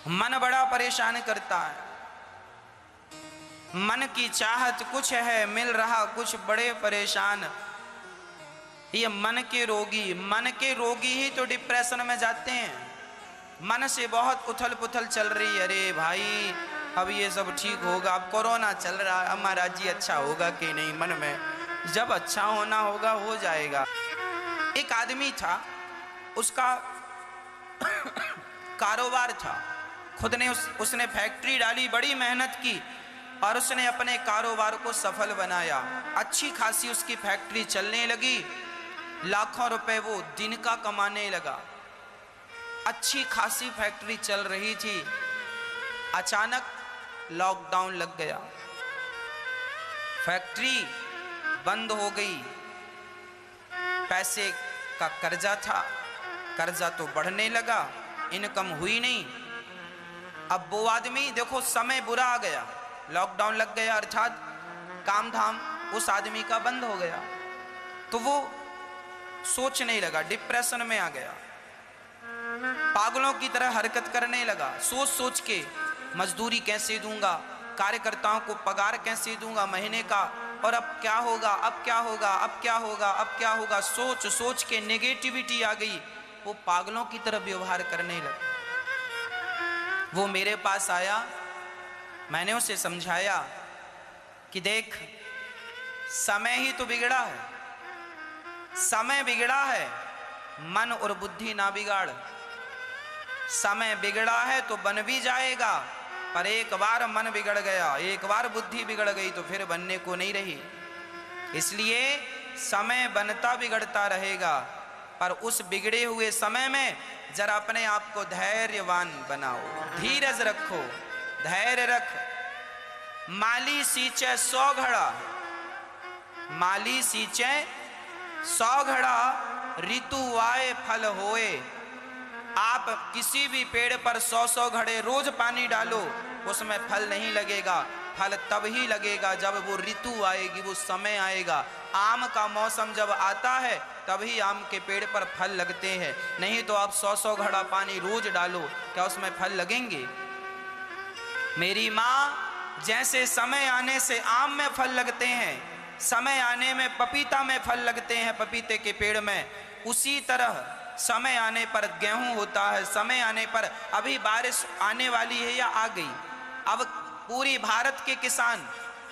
मन बड़ा परेशान करता है। मन की चाहत कुछ है, मिल रहा कुछ, बड़े परेशान। ये मन के रोगी ही तो डिप्रेशन में जाते हैं। मन से बहुत उथल पुथल चल रही है, अरे भाई अब ये सब ठीक होगा, अब कोरोना चल रहा है, हमारा जी अच्छा होगा कि नहीं, मन में जब अच्छा होना होगा हो जाएगा। एक आदमी था, उसका कारोबार था, खुद ने उसने फैक्ट्री डाली, बड़ी मेहनत की और उसने अपने कारोबार को सफल बनाया। अच्छी खासी उसकी फैक्ट्री चलने लगी, लाखों रुपए वो दिन का कमाने लगा। अच्छी खासी फैक्ट्री चल रही थी, अचानक लॉकडाउन लग गया, फैक्ट्री बंद हो गई। पैसे का कर्जा था, कर्जा तो बढ़ने लगा, इनकम हुई नहीं। अब वो आदमी, देखो समय बुरा आ गया, लॉकडाउन लग गया अर्थात काम धाम उस आदमी का बंद हो गया। तो वो सोचने लगा, डिप्रेशन में आ गया, पागलों की तरह हरकत करने लगा। सोच सोच के मजदूरी कैसे दूंगा, कार्यकर्ताओं को पगार कैसे दूंगा महीने का, और अब क्या होगा, अब क्या होगा, अब क्या होगा, अब क्या होगा, सोच सोच के नेगेटिविटी आ गई। वो पागलों की तरह व्यवहार करने लगा। वो मेरे पास आया, मैंने उसे समझाया कि देख, समय ही तो बिगड़ा है, समय बिगड़ा है, मन और बुद्धि ना बिगाड़। समय बिगड़ा है तो बन भी जाएगा, पर एक बार मन बिगड़ गया, एक बार बुद्धि बिगड़ गई तो फिर बनने को नहीं रही। इसलिए समय बनता बिगड़ता रहेगा, पर उस बिगड़े हुए समय में जरा अपने आप को धैर्यवान बनाओ, धीरज रखो, धैर्य रख। माली सींचे 100 घड़ा, माली सींचे 100 घड़ा, ऋतु आए फल होए। आप किसी भी पेड़ पर 100 घड़े रोज पानी डालो, उसमें फल नहीं लगेगा। फल तब ही लगेगा जब वो ऋतु आएगी, वो समय आएगा। आम का मौसम जब आता है तभी आम के पेड़ पर फल लगते हैं, नहीं तो आप 100 घड़ा पानी रोज डालो, क्या उसमें फल लगेंगे? मेरी माँ, जैसे समय आने से आम में फल लगते हैं, समय आने में पपीता में फल लगते हैं, पपीते के पेड़ में, उसी तरह समय आने पर गेहूं होता है। समय आने पर, अभी बारिश आने वाली है या आ गई, अब पूरी भारत के किसान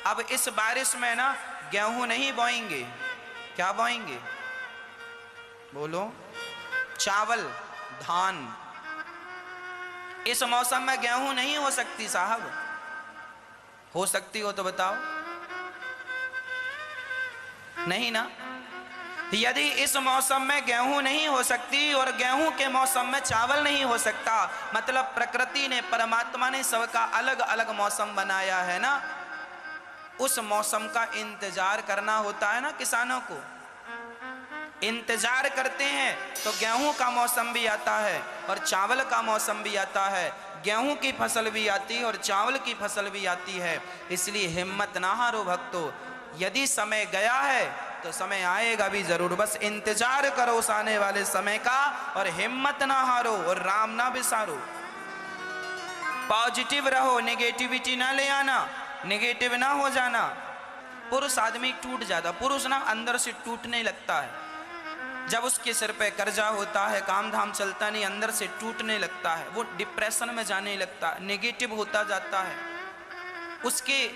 अब इस बारिश में ना गेहूं नहीं बोएंगे, क्या बोएंगे बोलो? चावल, धान। इस मौसम में गेहूं नहीं हो सकती साहब, हो सकती हो तो बताओ? नहीं ना। यदि इस मौसम में गेहूं नहीं हो सकती और गेहूं के मौसम में चावल नहीं हो सकता, मतलब प्रकृति ने, परमात्मा ने सबका अलग अलग मौसम बनाया है ना। उस मौसम का इंतजार करना होता है ना किसानों को, इंतजार करते हैं तो गेहूं का मौसम भी आता है और चावल का मौसम भी आता है, गेहूं की फसल भी आती है और चावल की फसल भी आती है। इसलिए हिम्मत ना हारो भक्तों, यदि समय गया है तो समय आएगा भी जरूर, बस इंतजार करो उस आने वाले समय का और हिम्मत ना हारो और राम ना बिसारो। पॉजिटिव रहो, नेगेटिविटी ना ले आना, नेगेटिव ना हो जाना। पुरुष आदमी टूट जाता, पुरुष ना अंदर से टूटने लगता है, जब उसके सिर पे कर्जा होता है, काम धाम चलता नहीं, अंदर से टूटने लगता है, वो डिप्रेशन में जाने लगता है, नेगेटिव होता जाता है, उसके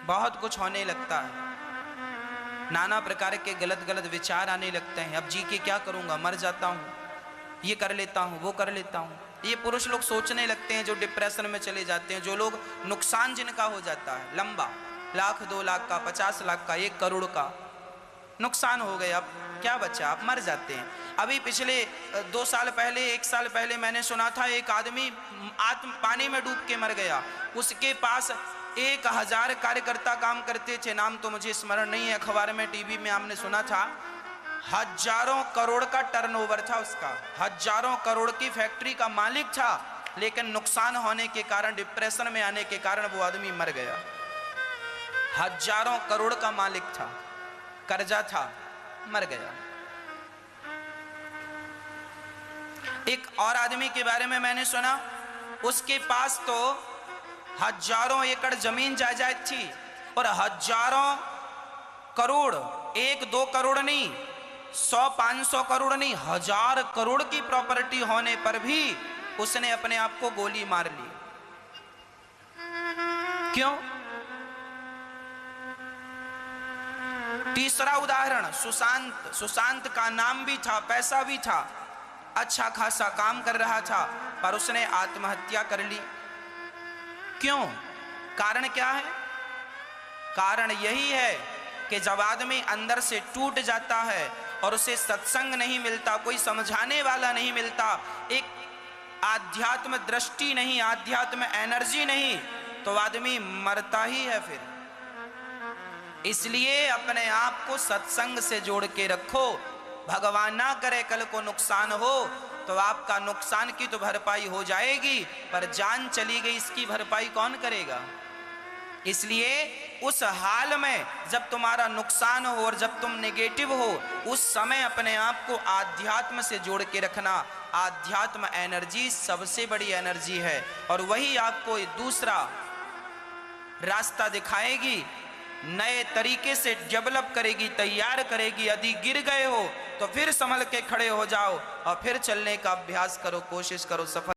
बहुत कुछ होने लगता है, नाना प्रकार के गलत गलत विचार आने लगते हैं। अब जी के क्या करूंगा, मर जाता हूँ, ये कर लेता हूँ, वो कर लेता हूँ, ये पुरुष लोग सोचने लगते हैं, जो डिप्रेशन में चले जाते हैं, जो लोग नुकसान जिनका हो जाता है लंबा, 1 लाख 2 लाख का, 50 लाख का, 1 करोड़ का नुकसान हो गया, अब क्या बचा, आप मर जाते हैं। अभी पिछले 2 साल पहले, 1 साल पहले मैंने सुना था, एक आदमी पानी में डूब के मर गया, उसके पास 1000 कार्यकर्ता काम करते थे, नाम तो मुझे स्मरण नहीं है, अखबार में, टीवी में हमने सुना था, हजारों करोड़ का टर्नओवर था उसका, हजारों करोड़ की फैक्ट्री का मालिक था, लेकिन नुकसान होने के कारण, डिप्रेशन में आने के कारण वो आदमी मर गया। हजारों करोड़ का मालिक था, कर्जा था, मर गया। एक और आदमी के बारे में मैंने सुना, उसके पास तो हजारों एकड़ जमीन जायदाद थी और हजारों करोड़, 1-2 करोड़ नहीं, 100-500 करोड़ नहीं, 1000 करोड़ की प्रॉपर्टी होने पर भी उसने अपने आप को गोली मार ली। क्यों? तीसरा उदाहरण सुशांत। सुशांत का नाम भी था, पैसा भी था, अच्छा खासा काम कर रहा था, पर उसने आत्महत्या कर ली। क्यों? कारण क्या है? कारण यही है कि जब आदमी अंदर से टूट जाता है और उसे सत्संग नहीं मिलता, कोई समझाने वाला नहीं मिलता, एक आध्यात्म दृष्टि नहीं, आध्यात्म एनर्जी नहीं, तो आदमी मरता ही है फिर। इसलिए अपने आप को सत्संग से जोड़ के रखो। भगवान ना करे कल को नुकसान हो तो आपका नुकसान की तो भरपाई हो जाएगी, पर जान चली गई इसकी भरपाई कौन करेगा? इसलिए उस हाल में जब तुम्हारा नुकसान हो और जब तुम नेगेटिव हो, उस समय अपने आप को आध्यात्म से जोड़ के रखना। आध्यात्म एनर्जी सबसे बड़ी एनर्जी है और वही आपको दूसरा रास्ता दिखाएगी, नए तरीके से डेवलप करेगी, तैयार करेगी। यदि गिर गए हो तो फिर संभल के खड़े हो जाओ और फिर चलने का अभ्यास करो, कोशिश करो, सफल